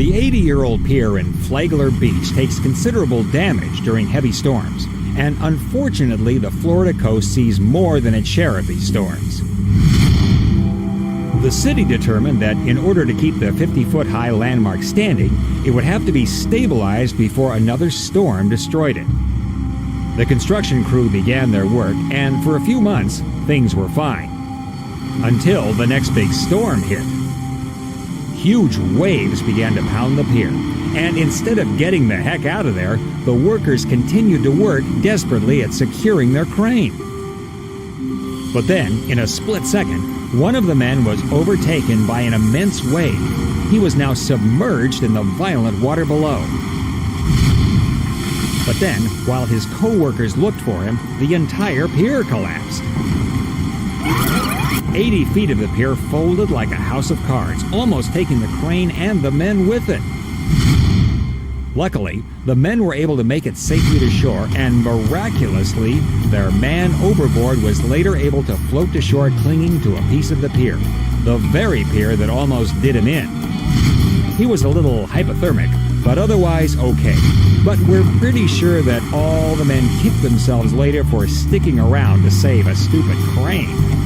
The 80-year-old pier in Flagler Beach takes considerable damage during heavy storms, and unfortunately the Florida coast sees more than its share of these storms. The city determined that in order to keep the 50-foot-high landmark standing, it would have to be stabilized before another storm destroyed it. The construction crew began their work, and for a few months, things were fine. Until the next big storm hit. Huge waves began to pound the pier, and instead of getting the heck out of there, the workers continued to work desperately at securing their crane. But then, in a split second, one of the men was overtaken by an immense wave. He was now submerged in the violent water below. But then, while his co-workers looked for him, the entire pier collapsed. 80 feet of the pier folded like a house of cards, almost taking the crane and the men with it. Luckily, the men were able to make it safely to shore, and miraculously, their man overboard was later able to float to shore clinging to a piece of the pier, the very pier that almost did him in. He was a little hypothermic, but otherwise okay. But we're pretty sure that all the men kicked themselves later for sticking around to save a stupid crane.